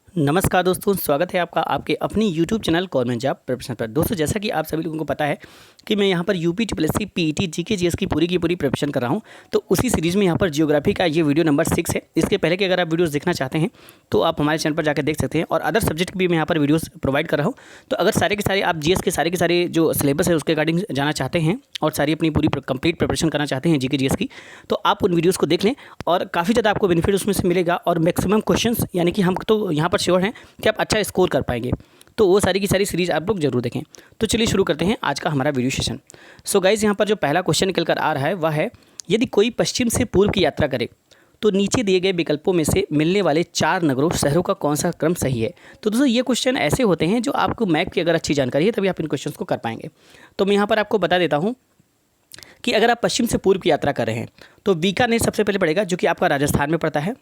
नमस्कार दोस्तों, स्वागत है आपका आपके अपनी YouTube channel government job preparation पर। दोस्तों, जैसा कि आप सभी लोगों को पता है कि मैं यहाँ पर UP triple PET GK GS की पूरी प्रिपरेशन कर रहा हूँ। तो उसी सीरीज़ में यहाँ पर जियोग्राफी का ये वीडियो नंबर 6 है। इसके पहले कि अगर आप वीडियोस देखना चाहते हैं तो आप हमारे चैनल पर जाकर देख सकते हैं, और अदर सब्जेक्ट भी मैं यहाँ पर वीडियोज़ प्रोवाइड कर रहा हूँ। तो अगर सारे के सारे आप जीएस के सारे जो सिलेबस है उसके अकॉर्डिंग जाना चाहते हैं और सारी अपनी पूरी कंप्लीट प्रिपरेशन करना चाहते हैं जीके जीएस की, तो आप उन वीडियोज़ को देख लें और काफ़ी ज़्यादा आपको बेनिफिट उसमें से मिलेगा। और मैक्सिमम क्वेश्चंस यानी कि हम तो यहाँ पर श्योर हैं कि आप अच्छा स्कोर कर पाएंगे। तो वो सारी की सारी सीरीज़ आप लोग जरूर देखें। तो चलिए शुरू करते हैं आज का हमारा वीडियो सेशन। सो गाइज़, यहाँ पर जो पहला क्वेश्चन निकल कर आ रहा है वह है, यदि कोई पश्चिम से पूर्व की यात्रा करे तो नीचे दिए गए विकल्पों में से मिलने वाले 4 नगरों शहरों का कौन सा क्रम सही है। तो दोस्तों, ये क्वेश्चन ऐसे होते हैं जो आपको मैप की अगर अच्छी जानकारी है तभी आप इन क्वेश्चंस को कर पाएंगे। तो मैं यहाँ पर आपको बता देता हूँ कि अगर आप पश्चिम से पूर्व की यात्रा कर रहे हैं तो बीकानेर सबसे पहले पड़ेगा, जो कि आपका राजस्थान में पड़ता है।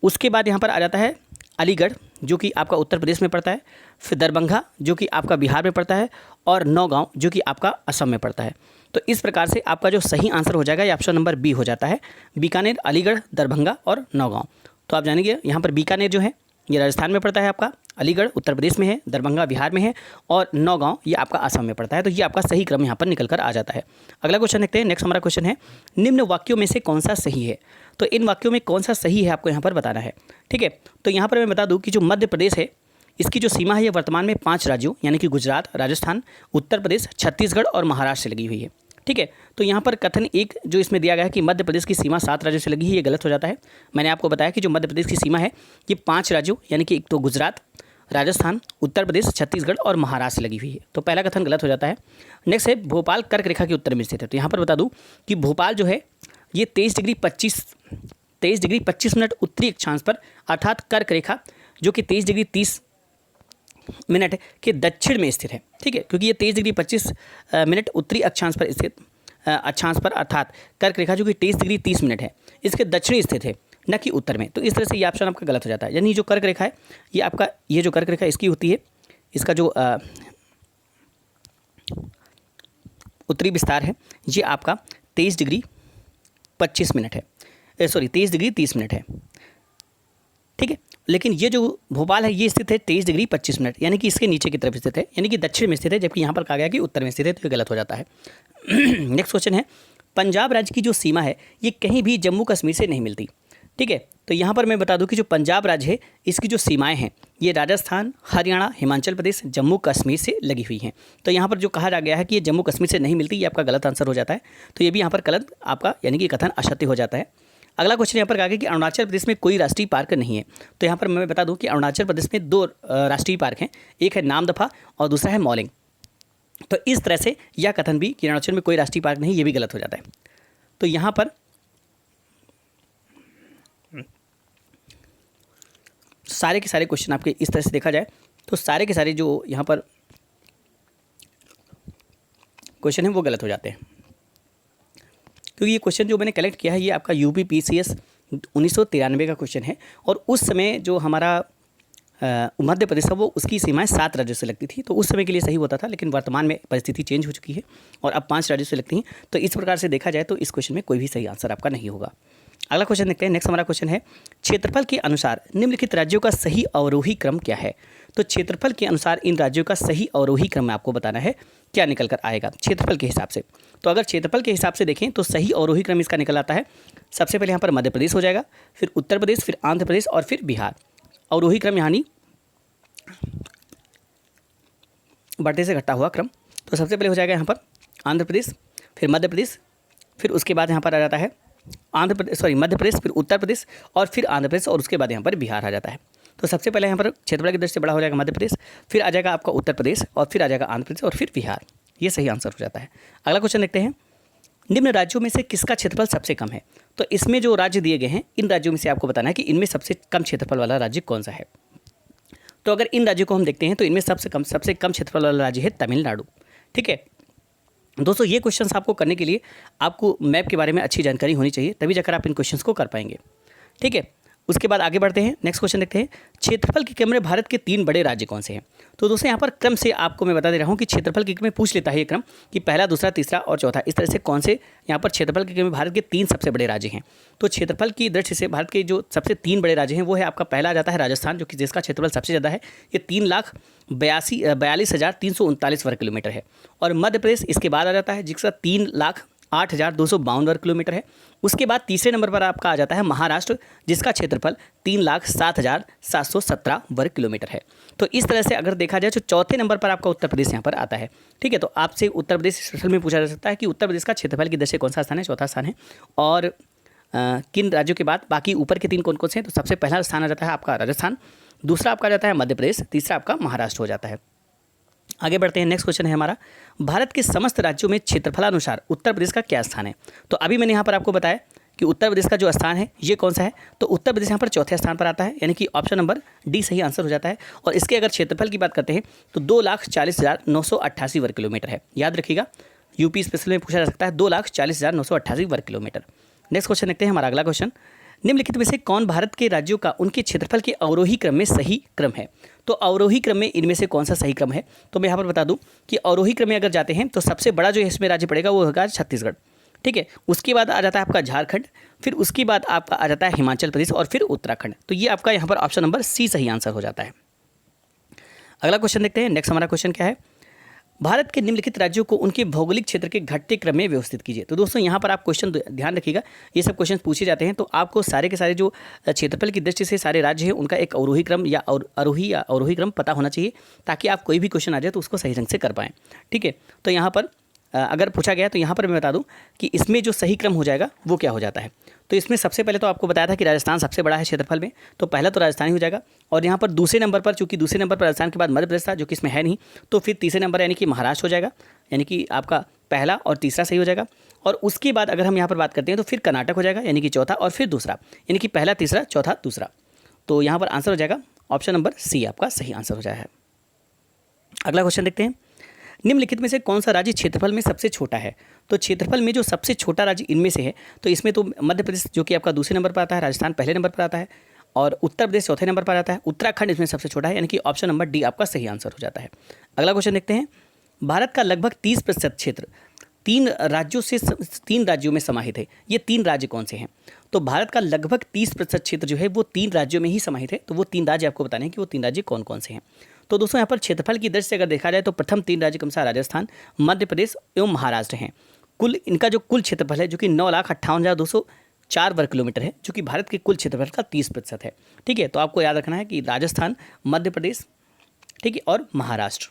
उसके बाद यहाँ पर आ जाता है अलीगढ़, जो कि आपका उत्तर प्रदेश में पड़ता है। फिर दरभंगा, जो कि आपका बिहार में पड़ता है, और नौगांव, जो कि आपका असम में पड़ता है। तो इस प्रकार से आपका जो सही आंसर हो जाएगा ये ऑप्शन नंबर बी हो जाता है, बीकानेर, अलीगढ़, दरभंगा और नौगांव। तो आप जानेंगे यहाँ पर बीकानेर जो है ये राजस्थान में पड़ता है, आपका अलीगढ़ उत्तर प्रदेश में है, दरभंगा बिहार में है, और नौगांव ये आपका असम में पड़ता है। तो ये आपका सही क्रम यहाँ पर निकल कर आ जाता है। अगला क्वेश्चन देखते हैं। नेक्स्ट हमारा क्वेश्चन है, निम्न वाक्यों में से कौन सा सही है। तो इन वाक्यों में कौन सा सही है आपको यहाँ पर बताना है। ठीक है, तो यहाँ पर मैं बता दूँ कि जो मध्य प्रदेश है इसकी जो सीमा है ये वर्तमान में 5 राज्यों यानी कि गुजरात, राजस्थान, उत्तर प्रदेश, छत्तीसगढ़ और महाराष्ट्र से लगी हुई है। ठीक है, तो यहाँ पर कथन एक जो इसमें दिया गया है कि मध्य प्रदेश की सीमा 7 राज्यों से लगी है, ये गलत हो जाता है। मैंने आपको बताया कि जो मध्य प्रदेश की सीमा है ये 5 राज्यों यानी कि एक तो गुजरात, राजस्थान, उत्तर प्रदेश, छत्तीसगढ़ और महाराष्ट्र से लगी हुई है। तो पहला कथन गलत हो जाता है। नेक्स्ट है, भोपाल कर्क रेखा के उत्तर में स्थित है। तो यहाँ पर बता दूँ कि भोपाल जो है ये 23 डिग्री 25 मिनट उत्तरी अक्षांश पर अर्थात कर्क रेखा, जो कि 23 डिग्री 30 मिनट के दक्षिण में स्थित है। ठीक है, क्योंकि ये 23 डिग्री 25 मिनट उत्तरी अक्षांश पर स्थित अर्थात कर्क रेखा, जो कि 23 डिग्री 30 मिनट है, इसके दक्षिणी स्थित है, न कि उत्तर में। तो इस तरह से ये ऑप्शन आपका गलत हो जाता है। यानी जो कर्क रेखा है ये आपका, ये जो कर्क रेखा इसकी होती है, इसका जो उत्तरी विस्तार है ये आपका 23 डिग्री 25 मिनट है, 23 डिग्री 30 मिनट है। ठीक है, लेकिन ये जो भोपाल है ये स्थित है 23 डिग्री 25 मिनट, यानी कि इसके नीचे की तरफ स्थित है, यानी कि दक्षिण में स्थित है, जबकि यहाँ पर कहा गया कि उत्तर में स्थित है, तो ये गलत हो जाता है। नेक्स्ट क्वेश्चन है, पंजाब राज्य की जो सीमा है ये कहीं भी जम्मू कश्मीर से नहीं मिलती। ठीक है, तो यहाँ पर मैं बता दूं कि जो पंजाब राज्य है इसकी जो सीमाएं हैं ये राजस्थान, हरियाणा, हिमाचल प्रदेश, जम्मू कश्मीर से लगी हुई हैं। तो यहाँ पर जो कहा जा गया है कि ये जम्मू कश्मीर से नहीं मिलती, ये आपका गलत आंसर हो जाता है। तो ये भी यहाँ पर गलत आपका यानी कि कथन असत्य हो जाता है। अगला क्वेश्चन यहाँ पर कहा गया कि अरुणाचल प्रदेश में कोई राष्ट्रीय पार्क नहीं है। तो यहाँ पर मैं बता दूं कि अरुणाचल प्रदेश में 2 राष्ट्रीय पार्क हैं, एक है नामदफा और दूसरा है मौलिंग। तो इस तरह से यह कथन भी कि अरुणाचल में कोई राष्ट्रीय पार्क नहीं, ये भी गलत हो जाता है। तो यहाँ पर सारे के सारे क्वेश्चन आपके इस तरह से देखा जाए तो सारे के सारे जो यहाँ पर क्वेश्चन है वो गलत हो जाते हैं, क्योंकि ये क्वेश्चन जो मैंने कलेक्ट किया है ये आपका यूपी पीसीएस 1993 का क्वेश्चन है। और उस समय जो हमारा मध्य प्रदेश है वो उसकी सीमाएं 7 राज्यों से लगती थी, तो उस समय के लिए सही होता था, लेकिन वर्तमान में परिस्थिति चेंज हो चुकी है और अब 5 राज्यों से लगती हैं। तो इस प्रकार से देखा जाए तो इस क्वेश्चन में कोई भी सही आंसर आपका नहीं होगा। अगला क्वेश्चन देखते हैं। नेक्स्ट हमारा क्वेश्चन है, क्षेत्रफल के अनुसार निम्नलिखित राज्यों का सही अवरोही क्रम क्या है। तो क्षेत्रफल के अनुसार इन राज्यों का सही अवरोही क्रम आपको बताना है, क्या निकल कर आएगा क्षेत्रफल के हिसाब से। तो अगर क्षेत्रफल के हिसाब से देखें तो सही अवरोही क्रम इसका निकल आता है, सबसे पहले यहाँ पर मध्य प्रदेश हो जाएगा, फिर उत्तर प्रदेश, फिर आंध्र प्रदेश और फिर बिहार। अवरोही क्रम यानी बढ़ते से घटता हुआ क्रम। तो सबसे पहले हो जाएगा यहाँ पर आंध्र प्रदेश, फिर मध्य प्रदेश, फिर उसके बाद यहाँ पर आ जाता है मध्य प्रदेश, फिर उत्तर प्रदेश और फिर आंध्र प्रदेश, और उसके बाद यहाँ पर बिहार आ जाता है। तो सबसे पहले यहाँ पर क्षेत्रफल की दृष्टि से बड़ा हो जाएगा मध्य प्रदेश, फिर आ जाएगा आपका उत्तर प्रदेश और फिर आ जाएगा आंध्र प्रदेश और फिर बिहार। ये सही आंसर हो जाता है। अगला क्वेश्चन देखते हैं, निम्न राज्यों में से किसका क्षेत्रफल सबसे कम है। तो इसमें जो राज्य दिए गए हैं इन राज्यों में से आपको बताना है कि इनमें सबसे कम क्षेत्रफल वाला राज्य कौन सा है। तो अगर इन राज्यों को हम देखते हैं तो इनमें सबसे कम क्षेत्रफल वाला राज्य है तमिलनाडु। ठीक है दोस्तों, ये क्वेश्चंस आपको करने के लिए आपको मैप के बारे में अच्छी जानकारी होनी चाहिए, तभी जाकर आप इन क्वेश्चंस को कर पाएंगे। ठीक है, उसके बाद आगे बढ़ते हैं, नेक्स्ट क्वेश्चन देखते हैं, क्षेत्रफल के क्रम में भारत के 3 बड़े राज्य कौन से हैं। तो दोस्तों यहाँ पर क्रम से आपको मैं बता दे रहा हूँ कि क्षेत्रफल के क्रम में पूछ लेता है ये क्रम कि पहला, दूसरा, तीसरा और चौथा, इस तरह से कौन से यहाँ पर क्षेत्रफल के क्रम में भारत के 3 सबसे बड़े राज्य हैं। तो क्षेत्रफल की दृष्टि से भारत के जो सबसे 3 बड़े राज्य हैं वो है आपका पहला आ जाता है राजस्थान, जो कि जिसका क्षेत्रफल सबसे ज़्यादा है, ये 3,42,339 वर्ग किलोमीटर है। और मध्य प्रदेश इसके बाद आ जाता है, जिसका 3,08,252 वर्ग किलोमीटर है। उसके बाद तीसरे नंबर पर आपका आ जाता है महाराष्ट्र, जिसका क्षेत्रफल 3,07,717 वर्ग किलोमीटर है। तो इस तरह से अगर देखा जाए तो चौथे नंबर पर आपका उत्तर प्रदेश यहाँ पर आता है। ठीक है, तो आपसे उत्तर प्रदेश स्पेशल में पूछा जा सकता है कि उत्तर प्रदेश का क्षेत्रफल की दृष्टि से कौन सा स्थान है, चौथा स्थान है, और किन राज्यों के बाद बाकी ऊपर के 3 कौन कौन से हैं। तो सबसे पहला स्थान आ जाता है आपका राजस्थान, दूसरा आपका आ जाता है मध्य प्रदेश, तीसरा आपका महाराष्ट्र हो जाता है। आगे बढ़ते हैं, नेक्स्ट क्वेश्चन है हमारा, भारत के समस्त राज्यों में क्षेत्रफलानुसार उत्तर प्रदेश का क्या स्थान है। तो अभी मैंने यहाँ पर आपको बताया कि उत्तर प्रदेश का जो स्थान है ये कौन सा है, तो उत्तर प्रदेश यहाँ पर चौथे स्थान पर आता है, यानी कि ऑप्शन नंबर डी सही आंसर हो जाता है। और इसके अगर क्षेत्रफल की बात करते हैं तो 2,40,988 वर्ग किलोमीटर है। याद रखिएगा, यूपी स्पेशल में पूछा जा सकता है, 2,40,988 वर्ग किलोमीटर। नेक्स्ट क्वेश्चन देखते हैं, हमारा अगला क्वेश्चन, निम्नलिखित में से कौन भारत के राज्यों का उनके क्षेत्रफल के अवरोही क्रम में सही क्रम है। तो अवरोही क्रम में इनमें से कौन सा सही क्रम है, तो मैं यहाँ पर बता दूं कि अवरोही क्रम में अगर जाते हैं तो सबसे बड़ा जो इसमें राज्य पड़ेगा वो होगा छत्तीसगढ़। ठीक है, उसके बाद आ जाता है आपका झारखंड, फिर उसके बाद आपका आ जाता है हिमाचल प्रदेश और फिर उत्तराखंड। तो ये आपका यहाँ पर ऑप्शन नंबर सी सही आंसर हो जाता है। अगला क्वेश्चन देखते हैं, नेक्स्ट हमारा क्वेश्चन क्या है, भारत के निम्नलिखित राज्यों को उनके भौगोलिक क्षेत्र के घटते क्रम में व्यवस्थित कीजिए। तो दोस्तों यहाँ पर आप क्वेश्चन ध्यान रखिएगा, ये सब क्वेश्चन पूछे जाते हैं तो आपको सारे के सारे जो क्षेत्रफल की दृष्टि से सारे राज्य हैं उनका एक अवरोही क्रम या अवरोही क्रम पता होना चाहिए, ताकि आप कोई भी क्वेश्चन आ जाए तो उसको सही ढंग से कर पाएँ। ठीक है, तो यहाँ पर अगर पूछा गया तो यहाँ पर मैं बता दूं कि इसमें जो सही क्रम हो जाएगा वो क्या हो जाता है। तो इसमें सबसे पहले तो आपको बताया था कि राजस्थान सबसे बड़ा है क्षेत्रफल में, तो पहला तो राजस्थान ही हो जाएगा। और यहाँ पर दूसरे नंबर पर, चूंकि दूसरे नंबर पर राजस्थान के बाद मध्य प्रदेश था जो कि इसमें है नहीं, तो फिर तीसरे नंबर यानी कि महाराष्ट्र हो जाएगा, यानी कि आपका पहला और तीसरा सही हो जाएगा। और उसके बाद अगर हम यहाँ पर बात करते हैं तो फिर कर्नाटक हो जाएगा, यानी कि चौथा, और फिर दूसरा, यानी कि पहला, तीसरा, चौथा, दूसरा। तो यहाँ पर आंसर हो जाएगा ऑप्शन नंबर सी आपका सही आंसर हो जाएगा। अगला क्वेश्चन देखते हैं, निम्नलिखित में से कौन सा राज्य क्षेत्रफल में सबसे छोटा है। तो क्षेत्रफल में जो सबसे छोटा राज्य इनमें से है, तो इसमें तो मध्य प्रदेश जो कि आपका दूसरे नंबर पर आता है, राजस्थान पहले नंबर पर आता है, और उत्तर प्रदेश चौथे नंबर पर आता है, उत्तराखंड इसमें सबसे छोटा है, यानी कि ऑप्शन नंबर डी आपका सही आंसर हो जाता है। अगला क्वेश्चन देखते हैं, भारत का लगभग 30% क्षेत्र 3 राज्यों में समाहित है। ये 3 राज्य कौन से हैं। तो भारत का लगभग 30% क्षेत्र जो है वो 3 राज्यों में ही समाहित है। तो वो 3 राज्य आपको बताने हैं कि वो 3 राज्य कौन कौन से हैं। तो दोस्तों यहाँ पर क्षेत्रफल की दृष्टि से अगर देखा जाए तो प्रथम 3 राज्य कौन सा, राजस्थान, मध्य प्रदेश एवं महाराष्ट्र हैं। कुल इनका जो कुल क्षेत्रफल है जो कि 9,58,204 वर्ग किलोमीटर है, जो कि भारत के कुल क्षेत्रफल का 30% है। ठीक है, तो आपको याद रखना है कि राजस्थान, मध्य प्रदेश, ठीक है, और महाराष्ट्र,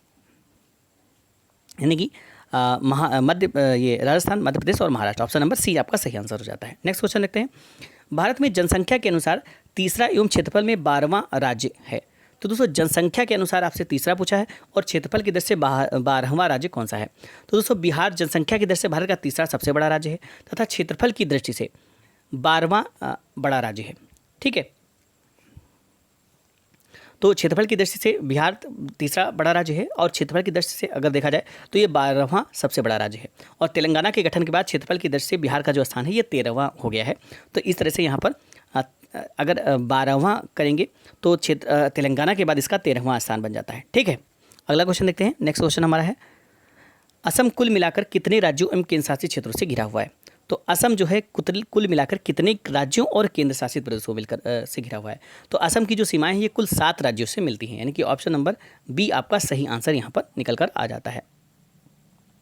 यानी कि ये राजस्थान, मध्य प्रदेश और महाराष्ट्र, ऑप्शन नंबर सी आपका सही आंसर हो जाता है। नेक्स्ट क्वेश्चन देखते हैं, भारत में जनसंख्या के अनुसार तीसरा एवं क्षेत्रफल में 12वां राज्य है। तो दोस्तों जनसंख्या के अनुसार आपसे तीसरा पूछा है और क्षेत्रफल की दृष्टि से 12वां राज्य कौन सा है। तो दोस्तों बिहार जनसंख्या की दृष्टि से भारत का तीसरा सबसे बड़ा राज्य है तथा क्षेत्रफल की दृष्टि से 12वां बड़ा राज्य है। ठीक है, तो क्षेत्रफल की दृष्टि से बिहार तीसरा बड़ा राज्य है और क्षेत्रफल की दृष्टि से अगर देखा जाए तो ये 12वां सबसे बड़ा राज्य है। और तेलंगाना के गठन के बाद क्षेत्रफल की दृष्टि से बिहार का जो स्थान है ये 13वां हो गया है। तो इस तरह से यहाँ पर अगर 12वां करेंगे तो तेलंगाना के बाद इसका 13वां स्थान बन जाता है। ठीक है, अगला क्वेश्चन देखते हैं। नेक्स्ट क्वेश्चन हमारा है, असम कुल मिलाकर कितने राज्यों एवं केंद्र शासित क्षेत्रों से घिरा हुआ है। तो असम जो है कुल मिलाकर कितने राज्यों और केंद्र शासित प्रदेशों मिलकर से घिरा हुआ है। तो असम की जो सीमाएं हैं ये कुल 7 राज्यों से मिलती हैं, यानी कि ऑप्शन नंबर बी आपका सही आंसर यहाँ पर निकल कर आ जाता है।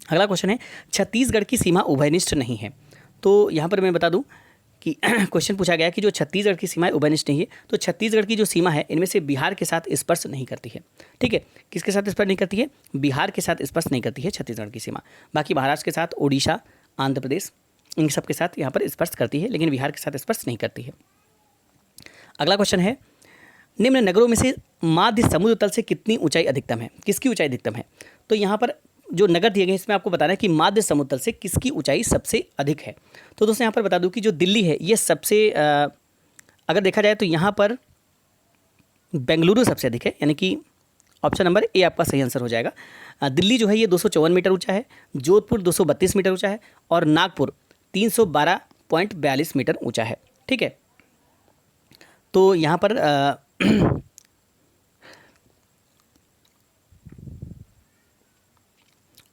अगला क्वेश्चन है, छत्तीसगढ़ की सीमा उभयनिष्ठ नहीं है। तो यहाँ पर मैं बता दूँ कि क्वेश्चन पूछा गया कि जो छत्तीसगढ़ की सीमाएं उभयनिष्ठ नहीं है, तो छत्तीसगढ़ की जो सीमा है इनमें से बिहार के साथ स्पर्श नहीं करती है। ठीक है, किसके साथ स्पर्श नहीं करती है, बिहार के साथ स्पर्श नहीं करती है छत्तीसगढ़ की सीमा। बाकी महाराष्ट्र के साथ, उड़ीसा, आंध्र प्रदेश, इन सब के साथ यहाँ पर स्पर्श करती है, लेकिन बिहार के साथ स्पर्श नहीं करती है। अगला क्वेश्चन है, निम्न नगरों में से माध्य समुद्र तल से कितनी ऊंचाई अधिकतम है, किसकी ऊंचाई अधिकतम है। तो यहाँ पर जो नगर दिए गए हैं इसमें आपको बताना है कि माध्य समुद्र तल से किसकी ऊंचाई सबसे अधिक है। तो दोस्तों यहाँ पर बता दूं कि जो दिल्ली है ये सबसे अगर देखा जाए तो यहाँ पर बेंगलुरु सबसे अधिक है, यानी कि ऑप्शन नंबर ए आपका सही आंसर हो जाएगा। दिल्ली जो है ये 254 मीटर ऊंचा है, जोधपुर 232 मीटर ऊंचा है और नागपुर 312.42 मीटर ऊंचा है। ठीक है, तो यहाँ पर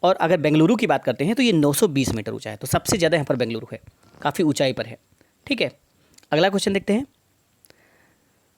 और अगर बेंगलुरु की बात करते हैं तो ये 920 मीटर ऊंचा है, तो सबसे ज़्यादा यहाँ पर बेंगलुरु है, काफ़ी ऊंचाई पर है। ठीक है, अगला क्वेश्चन देखते हैं।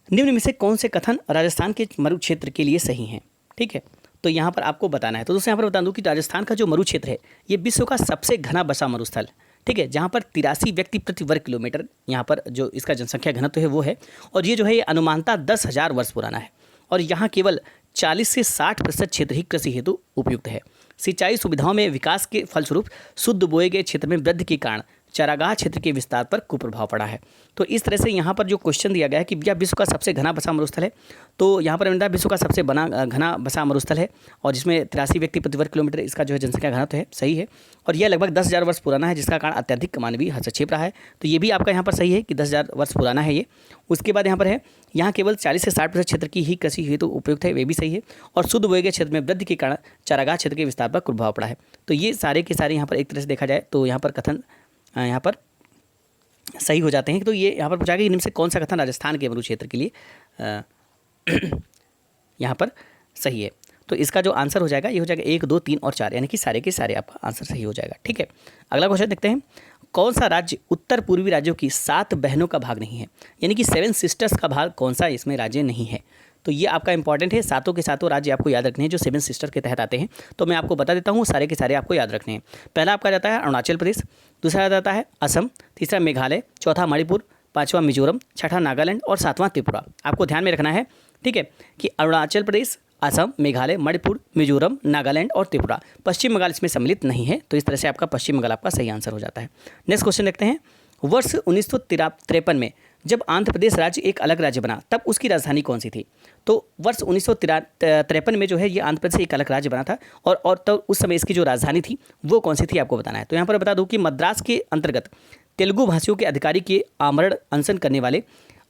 निम्न में से कौन से कथन राजस्थान के मरु क्षेत्र के लिए सही हैं? ठीक है, तो यहाँ पर आपको बताना है। तो दोस्तों यहाँ पर बता दूं कि राजस्थान का जो मरु क्षेत्र है ये विश्व का सबसे घना बसा मरुस्थल, ठीक है, जहाँ पर 83 व्यक्ति प्रति वर्ग किलोमीटर यहाँ पर जो इसका जनसंख्या घनत्व है वो है। और ये जो है ये अनुमानतः 10,000 वर्ष पुराना है। और यहाँ केवल 40 से 60% क्षेत्र ही कृषि हेतु उपयुक्त है। सिंचाई सुविधाओं में विकास के फलस्वरूप शुद्ध बोए गए क्षेत्र में वृद्धि के कारण चारागाह क्षेत्र के विस्तार पर कुप्रभाव पड़ा है। तो इस तरह से यहाँ पर जो क्वेश्चन दिया गया है कि यह विश्व का सबसे घना बसा मरुस्थल है, तो यहाँ पर मिलता है विश्व का सबसे घना बसा मरुस्थल है और जिसमें 83 व्यक्ति प्रति वर्ग किलोमीटर इसका जो है जनसंख्या घनत्व है, सही है। और यह लगभग 10,000 वर्ष पुराना है, जिसका कारण अत्यधिक मानवीय हस्तक्षेप रहा है। तो ये भी आपका यहाँ पर सही है कि 10,000 वर्ष पुराना है ये। उसके बाद यहाँ पर है, यहाँ केवल 40 से 60% क्षेत्र की ही कृषि हेतु उपयुक्त है, वे भी सही है। और शुद्ध बोए गए क्षेत्र में वृद्धि के कारण चारागाह क्षेत्र के विस्तार पर कुप्रभाव पड़ा है। तो ये सारे के सारे यहाँ पर एक तरह से देखा जाए तो यहाँ पर कथन यहाँ पर सही हो जाते हैं। तो ये यहाँ पर पूछा गया कि निम्न से कौन सा कथन राजस्थान के मरु क्षेत्र के लिए यहाँ पर सही है। तो इसका जो आंसर हो जाएगा ये हो जाएगा 1, 2, 3 और 4, यानी कि सारे के सारे आपका आंसर सही हो जाएगा। ठीक है, अगला क्वेश्चन देखते हैं। कौन सा राज्य उत्तर पूर्वी राज्यों की 7 बहनों का भाग नहीं है, यानी कि 7 सिस्टर्स का भाग कौन सा इसमें राज्य नहीं है? तो ये आपका इंपॉर्टेंट है, सातों के सातों राज्य आपको याद रखने हैं जो 7 सिस्टर के तहत आते हैं। तो मैं आपको बता देता हूँ, सारे के सारे आपको याद रखने हैं। पहला आपका जाता है अरुणाचल प्रदेश, दूसरा जाता है असम, तीसरा मेघालय, चौथा मणिपुर, पाँचवा मिजोरम, छठा नागालैंड और सातवां त्रिपुरा। आपको ध्यान में रखना है, ठीक है, कि अरुणाचल प्रदेश, असम, मेघालय, मणिपुर, मिजोरम, नागालैंड और त्रिपुरा। पश्चिम बंगाल इसमें सम्मिलित नहीं है, तो इस तरह से आपका पश्चिम बंगाल आपका सही आंसर हो जाता है। नेक्स्ट क्वेश्चन देखते हैं। वर्ष 1953 में जब आंध्र प्रदेश राज्य एक अलग राज्य बना तब उसकी राजधानी कौन सी थी? तो वर्ष 1953 में जो है ये आंध्र प्रदेश एक अलग राज्य बना था और तो उस समय इसकी जो राजधानी थी वो कौन सी थी आपको बताना है। तो यहाँ पर बता दूं कि मद्रास के अंतर्गत तेलुगु भाषियों के अधिकारी के आमरण अनशन करने वाले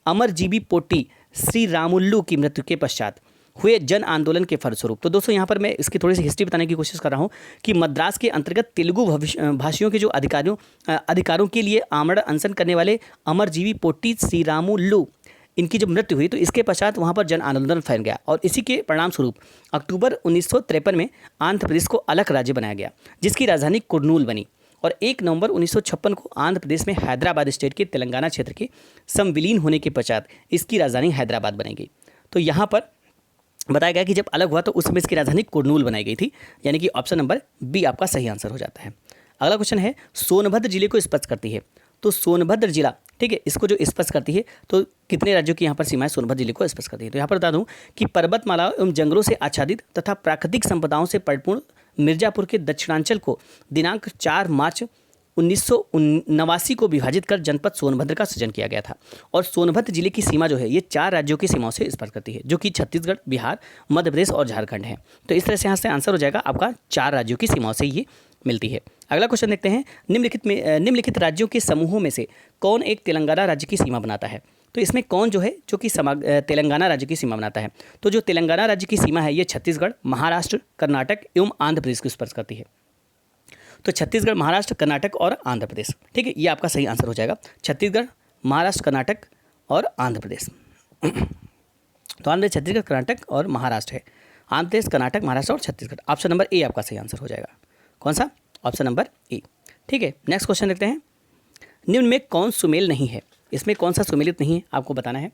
अमरजीवी पोट्टी श्री रामुल्लू की मृत्यु के पश्चात हुए जन आंदोलन के फलस्वरूप। तो दोस्तों यहाँ पर मैं इसकी थोड़ी सी हिस्ट्री बताने की कोशिश कर रहा हूँ कि मद्रास के अंतर्गत तेलुगु भाषियों के जो अधिकारों के लिए आमरण अनशन करने वाले अमरजीवी पोट्टी श्री रामुल्लू इनकी जब मृत्यु हुई तो इसके पश्चात वहाँ पर जन आंदोलन फैल गया और इसी के परिणाम स्वरूप अक्टूबर 1953 में आंध्र प्रदेश को अलग राज्य बनाया गया जिसकी राजधानी कुर्नूल बनी। और 1 नवंबर 1956 को आंध्र प्रदेश में हैदराबाद स्टेट के तेलंगाना क्षेत्र के संविलीन होने के पश्चात इसकी राजधानी हैदराबाद बनी गई। तो यहाँ पर बताया गया कि जब अलग हुआ तो उस समय इसकी राजधानी कुर्नूल बनाई गई थी, यानी कि ऑप्शन नंबर बी आपका सही आंसर हो जाता है। अगला क्वेश्चन है, सोनभद्र जिले को स्पर्श करती है। तो सोनभद्र जिला, ठीक है, इसको जो स्पर्श करती है तो कितने राज्यों की यहाँ पर सीमाएं सोनभद्र जिले को स्पर्श करती है? तो यहाँ पर बता दूं कि पर्वतमाला एवं जंगलों से आच्छादित तथा प्राकृतिक संपदाओं से परिपूर्ण मिर्जापुर के दक्षिणांचल को दिनांक 4 मार्च 1989 को विभाजित कर जनपद सोनभद्र का सृजन किया गया था। और सोनभद्र जिले की सीमा जो है ये 4 राज्यों की सीमाओं से स्पर्श करती है, जो कि छत्तीसगढ़, बिहार, मध्य प्रदेश और झारखंड है। तो इस तरह से यहाँ से आंसर हो जाएगा आपका 4 राज्यों की सीमाओं से ये मिलती है। अगला क्वेश्चन देखते हैं। निम्नलिखित राज्यों के समूहों में से कौन एक तेलंगाना राज्य की सीमा बनाता है? तो इसमें कौन जो है जो कि तेलंगाना राज्य की सीमा बनाता है? तो जो तेलंगाना राज्य की सीमा है ये छत्तीसगढ़, महाराष्ट्र, कर्नाटक एवं आंध्र प्रदेश को स्पर्श करती है। तो छत्तीसगढ़, महाराष्ट्र, कर्नाटक और आंध्र प्रदेश, ठीक है, ये आपका सही आंसर हो जाएगा। छत्तीसगढ़, महाराष्ट्र, कर्नाटक और आंध्र प्रदेश। तो आंध्र प्रदेश, छत्तीसगढ़, कर्नाटक और महाराष्ट्र है। आंध्र प्रदेश, कर्नाटक, महाराष्ट्र और छत्तीसगढ़। ऑप्शन नंबर ए आपका सही आंसर हो जाएगा। कौन सा? ऑप्शन नंबर ए, ठीक है। नेक्स्ट क्वेश्चन देखते हैं। निम्न में कौन सुमेल नहीं है? इसमें कौन सा सुमेलित नहीं है आपको बताना है।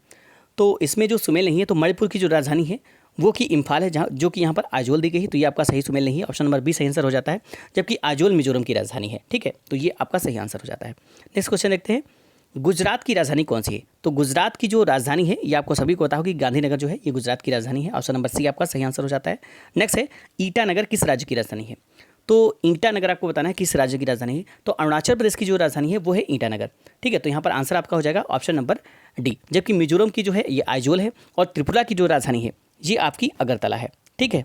तो इसमें जो सुमेल नहीं है तो मणिपुर की जो राजधानी है वो कि इम्फाल है, जहाँ जो कि यहाँ पर आइजोल दी गई है, तो ये आपका सही सुमेल नहीं है। ऑप्शन नंबर बी सही आंसर हो जाता है, जबकि आइजोल मिजोरम की राजधानी है, ठीक है, तो ये आपका सही आंसर हो जाता है। नेक्स्ट क्वेश्चन देखते हैं। गुजरात की राजधानी कौन सी है? तो गुजरात की जो राजधानी है ये आपको सभी को पता होगी, गांधीनगर जो है ये गुजरात की राजधानी है। ऑप्शन नंबर सी आपका सही आंसर हो जाता है। नेक्स्ट है, ईटानगर किस राज्य की राजधानी है? तो ईटानगर आपको बताना है किस राज्य की राजधानी है। तो अरुणाचल प्रदेश की जो राजधानी है वो है ईटानगर, ठीक है, तो यहाँ पर आंसर आपका हो जाएगा ऑप्शन नंबर डी। जबकि मिजोरम की जो है ये आइजोल है और त्रिपुरा की जो राजधानी है ये आपकी अगरतला है, ठीक है।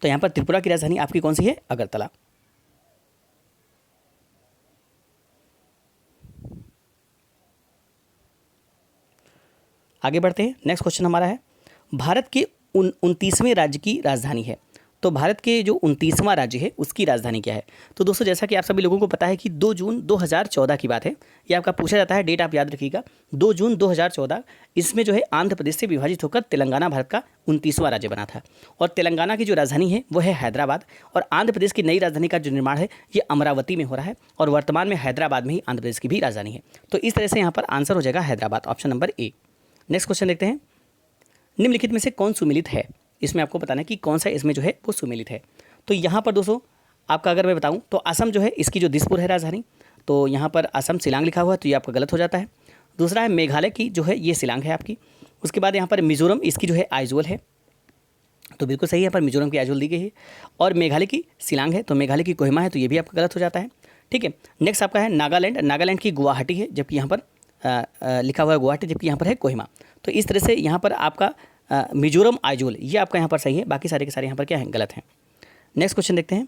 तो यहाँ पर त्रिपुरा की राजधानी आपकी कौन सी है? अगरतला। आगे बढ़ते हैं। नेक्स्ट क्वेश्चन हमारा है, भारत के 29वें राज्य की राजधानी है। तो भारत के जो 29वां राज्य है उसकी राजधानी क्या है? तो दोस्तों जैसा कि आप सभी लोगों को पता है कि 2 जून 2014 की बात है। ये आपका पूछा जाता है, डेट आप याद रखिएगा 2 जून 2014। इसमें जो है आंध्र प्रदेश से विभाजित होकर तेलंगाना भारत का 29वां राज्य बना था। और तेलंगाना की जो राजधानी है वो है हैदराबाद, और आंध्र प्रदेश की नई राजधानी का जो निर्माण है ये अमरावती में हो रहा है, और वर्तमान में हैदराबाद में ही आंध्र प्रदेश की भी राजधानी है। तो इस तरह से यहाँ पर आंसर हो जाएगा Hyderabad, option number A. Next question देखते हैं, निम्नलिखित में से कौन सुमेलित है? इसमें आपको बताना है कि कौन सा इसमें जो है वो सुमेलित है। तो यहाँ पर दोस्तों आपका अगर मैं बताऊँ तो असम जो है इसकी जो दिसपुर है राजधानी, तो यहाँ पर असम शिलांग लिखा हुआ है, तो ये आपका गलत हो जाता है। दूसरा है मेघालय की जो है ये शिलांग है आपकी। उसके बाद यहाँ पर मिजोरम, इसकी जो है आइजोल है, तो बिल्कुल सही है, यहाँ पर मिजोरम की आइजोल दी गई है। और मेघालय की शिलांग है, तो मेघालय की कोहिमा है, तो ये भी आपका गलत हो जाता है। ठीक है, नेक्स्ट आपका है नागालैंड। नागालैंड की गुवाहाटी है, जबकि यहाँ पर लिखा हुआ है गुवाहाटी, जबकि यहाँ पर है कोहिमा। तो इस तरह से यहाँ पर आपका मिजोरम आइजोल ये आपका यहाँ पर सही है, बाकी सारे के सारे यहाँ पर क्या हैं, गलत हैं। नेक्स्ट क्वेश्चन देखते हैं,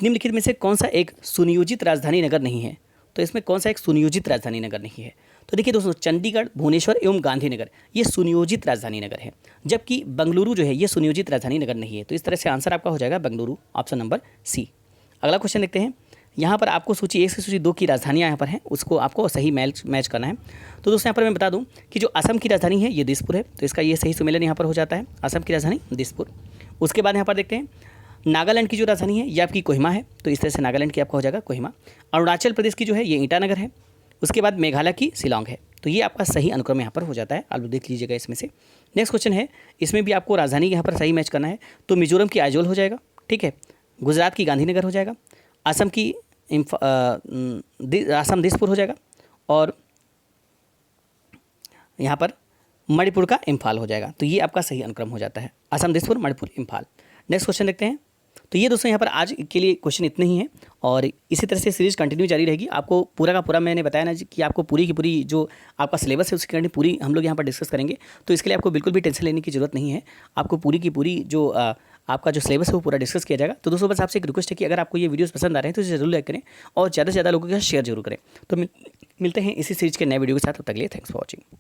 निम्नलिखित में से कौन सा एक सुनियोजित राजधानी नगर नहीं है? तो इसमें कौन सा एक सुनियोजित राजधानी नगर नहीं है? तो देखिए दोस्तों, चंडीगढ़, भुवनेश्वर एवं गांधीनगर ये सुनियोजित राजधानी नगर है, जबकि बेंगलुरु जो है ये सुनियोजित राजधानी नगर नहीं है। तो इस तरह से आंसर आपका हो जाएगा बेंगलुरु, ऑप्शन नंबर सी। अगला क्वेश्चन देखते हैं, यहाँ पर आपको सूची 1 से सूची 2 की राजधानियाँ यहाँ पर हैं, उसको आपको सही मैच करना है। तो दोस्तों यहाँ पर मैं बता दूँ कि जो असम की राजधानी है ये दिसपुर है, तो इसका ये सही सुमेलन यहाँ पर हो जाता है, असम की राजधानी दिसपुर। उसके बाद यहाँ पर देखते हैं नागालैंड की जो राजधानी है ये आपकी कोहिमा है, तो इस तरह से नागालैंड की आपका हो जाएगा कोहिमा। अरुणाचल प्रदेश की जो है ये ईटानगर है। उसके बाद मेघालय की शिलांग है, तो ये आपका सही अनुक्रम यहाँ पर हो जाता है, आप देख लीजिएगा इसमें से। नेक्स्ट क्वेश्चन है, इसमें भी आपको राजधानी यहाँ पर सही मैच करना है, तो मिजोरम की आइजोल हो जाएगा, ठीक है, गुजरात की गांधीनगर हो जाएगा, असम की असम दिसपुर हो जाएगा, और यहाँ पर मणिपुर का इम्फाल हो जाएगा। तो ये आपका सही अनुक्रम हो जाता है, असम दिसपुर मणिपुर इम्फाल। नेक्स्ट क्वेश्चन देखते हैं, तो ये दोस्तों यहाँ पर आज के लिए क्वेश्चन इतने ही हैं, और इसी तरह से सीरीज कंटिन्यू जारी रहेगी। आपको पूरा का पूरा मैंने बताया ना कि आपको पूरी की पूरी जो आपका सिलेबस है उसकी कंटिन्यू पूरी हम लोग यहाँ पर डिस्कस करेंगे। तो इसके लिए आपको बिल्कुल भी टेंशन लेने की जरूरत नहीं है, आपको पूरी की पूरी जो आपका जो सिलेबस है वो पूरा डिस्कस किया जाएगा। तो दोस्तों बस आपसे एक रिक्वेस्ट है कि अगर आपको ये वीडियोस पसंद आ रहे हैं तो इसे जरूर लाइक करें, और ज़्यादा से ज़्यादा लोगों के साथ शेयर जरूर करें। तो मिलते हैं इसी सीरीज के नए वीडियो के साथ, तब तक के लिए थैंक्स फॉर वॉचिंग।